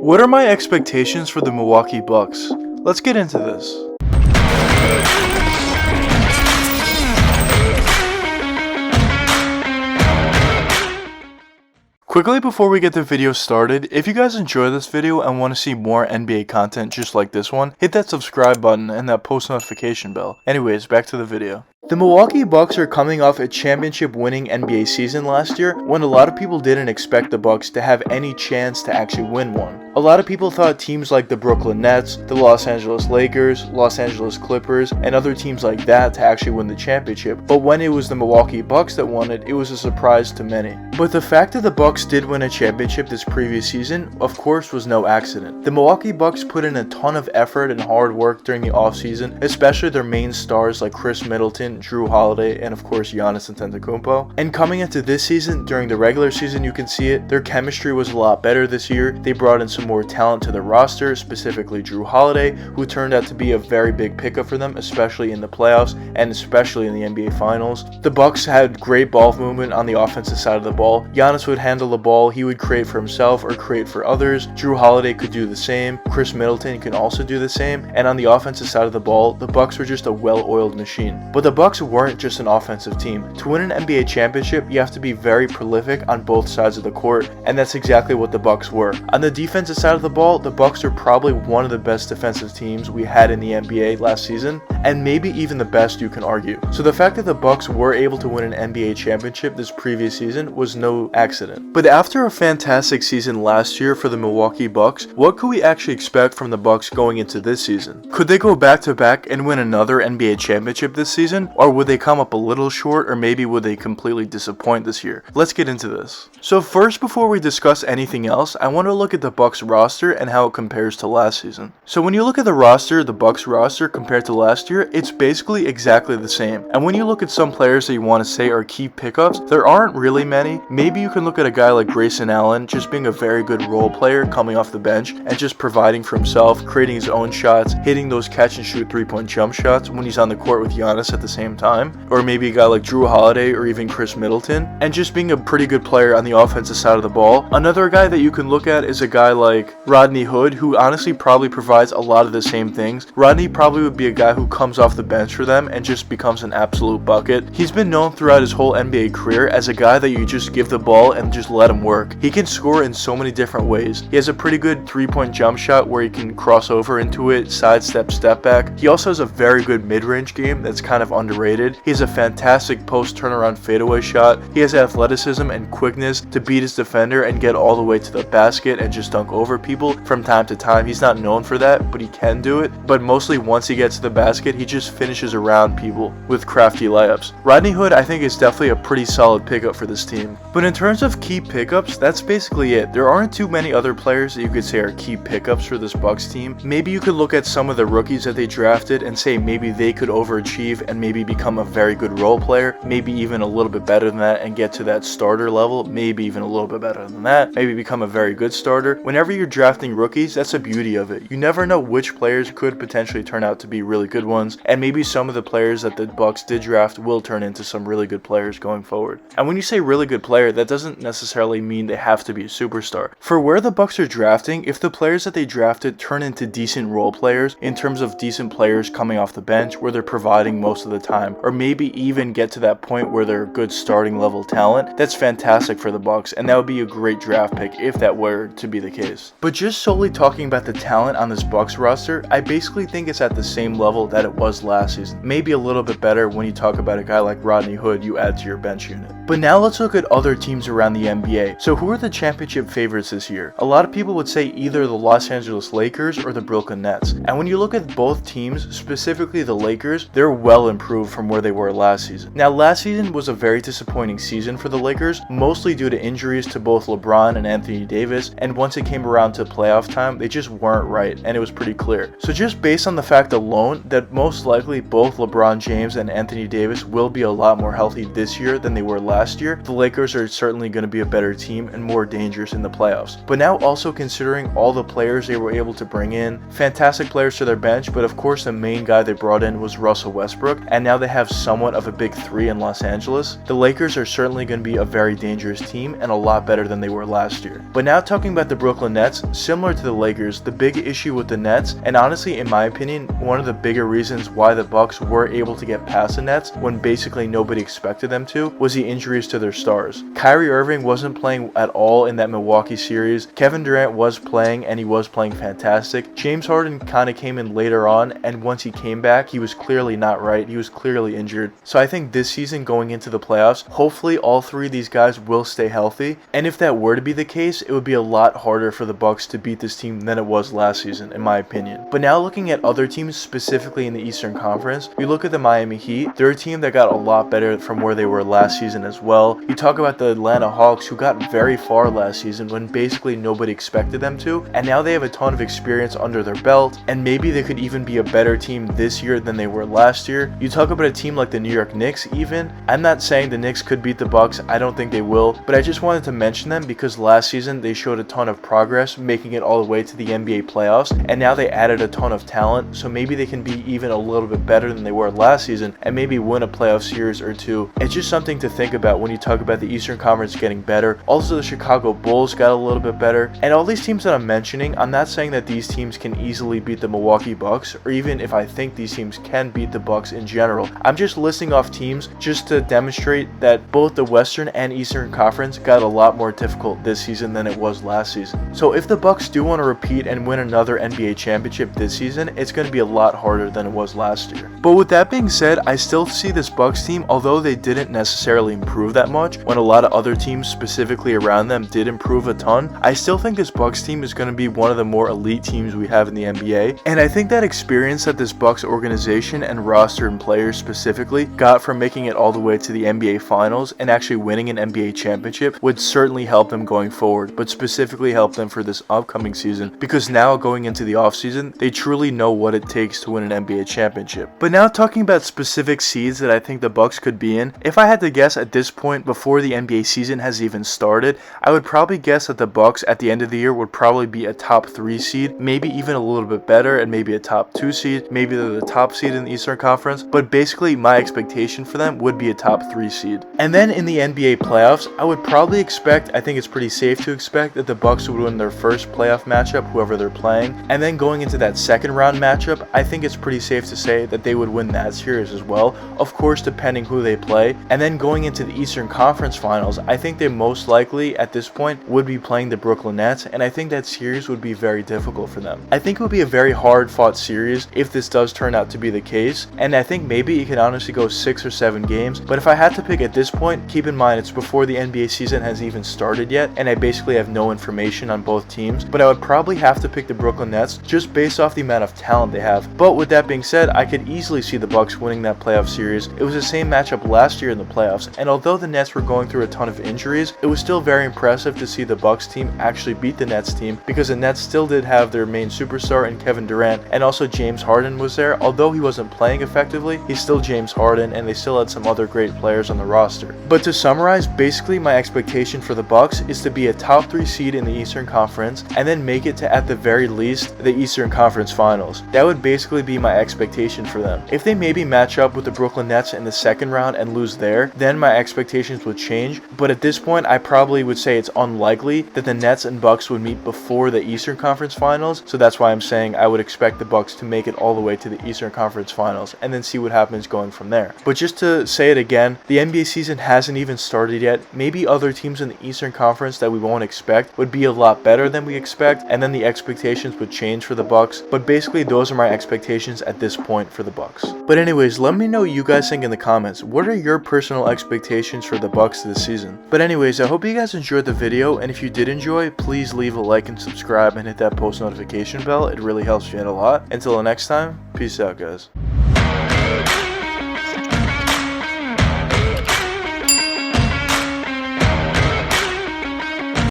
What are my expectations for the Milwaukee Bucks? Let's get into this. Quickly before we get the video started, if you guys enjoy this video and want to see more NBA content just like this one, hit that subscribe button and that post notification bell. Anyways, back to the video. The Milwaukee Bucks are coming off a championship-winning NBA season last year when a lot of people didn't expect the Bucks to have any chance to actually win one. A lot of people thought teams like the Brooklyn Nets, the Los Angeles Lakers, Los Angeles Clippers, and other teams like that to actually win the championship, but when it was the Milwaukee Bucks that won it, it was a surprise to many. But the fact that the Bucks did win a championship this previous season, of course, was no accident. The Milwaukee Bucks put in a ton of effort and hard work during the offseason, especially their main stars like Khris Middleton, Jrue Holiday, and of course Giannis Antetokounmpo. And coming into this season, during the regular season you can see it, their chemistry was a lot better this year. They brought in some more talent to the roster, specifically Jrue Holiday, who turned out to be a very big pickup for them, especially in the playoffs and especially in the NBA Finals. The Bucks had great ball movement on the offensive side of the ball. Giannis would handle the ball, he would create for himself or create for others. Jrue Holiday could do the same. Khris Middleton can also do the same. And on the offensive side of the ball, the Bucks were just a well-oiled machine. But the Bucks weren't just an offensive team. To win an NBA championship, you have to be very prolific on both sides of the court, and that's exactly what the Bucks were. On the defensive side of the ball, the Bucks are probably one of the best defensive teams we had in the NBA last season, and maybe even the best, you can argue. So the fact that the Bucks were able to win an NBA championship this previous season was no accident. But after a fantastic season last year for the Milwaukee Bucks, what could we actually expect from the Bucks going into this season? Could they go back to back and win another NBA championship this season, or would they come up a little short, or maybe would they completely disappoint this year? Let's get into this. So first, before we discuss anything else, I want to look at the Bucks roster and how it compares to last season. So when you look at the roster, the Bucks roster compared to last year, it's basically exactly the same. And when you look at some players that you want to say are key pickups, there aren't really many. Maybe you can look at a guy like Grayson Allen just being a very good role player coming off the bench and just providing for himself, creating his own shots, hitting those catch and shoot 3-point jump shots when he's on the court with Giannis at the same time. Or maybe a guy like Jrue Holiday or even Khris Middleton, and just being a pretty good player on the offensive side of the ball. Another guy that you can look at is a guy like Rodney Hood, who honestly probably provides a lot of the same things. Rodney probably would be a guy who comes off the bench for them and just becomes an absolute bucket. He's been known throughout his whole NBA career as a guy that you just give the ball and just let him work. He can score in so many different ways. He has a pretty good 3-point jump shot where he can cross over into it, sidestep, step back. He also has a very good mid-range game that's kind of underrated. He has a fantastic post turnaround fadeaway shot. He has athleticism and quickness to beat his defender and get all the way to the basket and just dunk over people from time to time. He's not known for that, but he can do it. But mostly once he gets to the basket, he just finishes around people with crafty layups. Rodney Hood, I think, is definitely a pretty solid pickup for this team. But in terms of key pickups, that's basically it. There aren't too many other players that you could say are key pickups for this Bucks team. Maybe you could look at some of the rookies that they drafted and say maybe they could overachieve and maybe become a very good role player, maybe even a little bit better than that and get to that starter level, maybe even a little bit better than that, maybe become a very good starter. Whenever you're drafting rookies, that's the beauty of it. You never know which players could potentially turn out to be really good ones, and maybe some of the players that the Bucks did draft will turn into some really good players going forward. And when you say really good player, that doesn't necessarily mean they have to be a superstar. For where the Bucks are drafting, if the players that they drafted turn into decent role players in terms of decent players coming off the bench where they're providing most of the time, or maybe even get to that point where they're good starting level talent, that's fantastic for the Bucks, and that would be a great draft pick if that were to be the case. But just solely talking about the talent on this Bucks roster, I basically think it's at the same level that it was last season. Maybe a little bit better when you talk about a guy like Rodney Hood you add to your bench unit. But now let's look at other teams around the NBA. So who are the championship favorites this year? A lot of people would say either the Los Angeles Lakers or the Brooklyn Nets. And when you look at both teams, specifically the Lakers, they're well improved from where they were last season. Now last season was a very disappointing season for the Lakers, mostly due to injuries to both LeBron and Anthony Davis, and once it came around to playoff time, they just weren't right, and it was pretty clear. So just based on the fact alone that most likely both LeBron James and Anthony Davis will be a lot more healthy this year than they were last year, the Lakers are certainly going to be a better team and more dangerous in the playoffs. But now also considering all the players they were able to bring in, fantastic players to their bench, but of course the main guy they brought in was Russell Westbrook, and and now they have somewhat of a big three in Los Angeles, the Lakers are certainly going to be a very dangerous team and a lot better than they were last year. But now talking about the Brooklyn Nets, similar to the Lakers, the big issue with the Nets, and honestly in my opinion, one of the bigger reasons why the Bucks were able to get past the Nets when basically nobody expected them to, was the injuries to their stars. Kyrie Irving wasn't playing at all in that Milwaukee series. Kevin Durant was playing, and he was playing fantastic. James Harden kind of came in later on, and once he came back, he was clearly not right. He was clearly injured. So I think this season going into the playoffs, hopefully all three of these guys will stay healthy, and if that were to be the case, it would be a lot harder for the Bucks to beat this team than it was last season, in my opinion. But now looking at other teams, specifically in the Eastern Conference, you look at the Miami Heat, they're a team that got a lot better from where they were last season as well. You talk about the Atlanta Hawks, who got very far last season when basically nobody expected them to, and now they have a ton of experience under their belt, and maybe they could even be a better team this year than they were last year. You talk about a team like the New York Knicks even. I'm not saying the Knicks could beat the Bucks, I don't think they will, but I just wanted to mention them because last season they showed a ton of progress, making it all the way to the NBA playoffs, and now they added a ton of talent, so maybe they can be even a little bit better than they were last season and maybe win a playoff series or two. It's just something to think about when you talk about the Eastern Conference getting better. Also, the Chicago Bulls got a little bit better, and all these teams that I'm mentioning, I'm not saying that these teams can easily beat the Milwaukee Bucks, or even if I think these teams can beat the Bucks in general. I'm just listing off teams just to demonstrate that both the Western and Eastern Conference got a lot more difficult this season than it was last season. So if the Bucks do want to repeat and win another NBA championship this season, it's going to be a lot harder than it was last year. But with that being said, I still see this Bucks team, although they didn't necessarily improve that much when a lot of other teams specifically around them did improve a ton, I still think this Bucks team is going to be one of the more elite teams we have in the NBA. And I think that experience that this Bucks organization and roster and players specifically got from making it all the way to the NBA Finals and actually winning an NBA championship would certainly help them going forward, but specifically help them for this upcoming season, because now going into the offseason, they truly know what it takes to win an NBA championship. But now talking about specific seeds that I think the Bucks could be in, if I had to guess at this point before the NBA season has even started, I would probably guess that the Bucks at the end of the year would probably be a top 3 seed, maybe even a little bit better, and maybe a top 2 seed, maybe they're the top seed in the Eastern Conference, but basically my expectation for them would be a top 3 seed. And then in the NBA playoffs, I would probably expect, I think it's pretty safe to expect, that the Bucks would win their first playoff matchup, whoever they're playing, and then going into that second round matchup, I think it's pretty safe to say that they would win that series as well, of course depending who they play. And then going into the Eastern Conference Finals, I think they most likely at this point would be playing the Brooklyn Nets, and I think that series would be very difficult for them. I think it would be a very hard fought series if this does turn out to be the case, and I think maybe it could honestly go 6 or 7 games, but if I had to pick at this point, keep in mind it's before the NBA season has even started yet, and I basically have no information on both teams, but I would probably have to pick the Brooklyn Nets just based off the amount of talent they have. But with that being said, I could easily see the Bucks winning that playoff series. It was the same matchup last year in the playoffs, and although the Nets were going through a ton of injuries, it was still very impressive to see the Bucks team actually beat the Nets team, because the Nets still did have their main superstar in Kevin Durant, and also James Harden was there. Although he wasn't playing effectively, he's still James Harden, and they still had some other great players on the roster. But to summarize, basically my expectation for the Bucks is to be a top 3 seed in the Eastern Conference, and then make it to at the very least the Eastern Conference Finals. That would basically be my expectation for them. If they maybe match up with the Brooklyn Nets in the second round and lose there, then my expectations would change, but at this point I probably would say it's unlikely that the Nets and Bucks would meet before the Eastern Conference Finals, so that's why I'm saying I would expect the Bucks to make it all the way to the Eastern Conference Finals and then see what happens going from there. But just to say it again, the NBA season hasn't even started yet. Maybe other teams in the Eastern Conference that we won't expect would be a lot better than we expect, and then the expectations would change for the Bucks, but basically those are my expectations at this point for the Bucks. But anyways, let me know what you guys think in the comments. What are your personal expectations for the Bucks this season? But anyways, I hope you guys enjoyed the video, and if you did enjoy, please leave a like and subscribe and hit that post notification bell. It really helps me out a lot. Until the next time, peace out guys.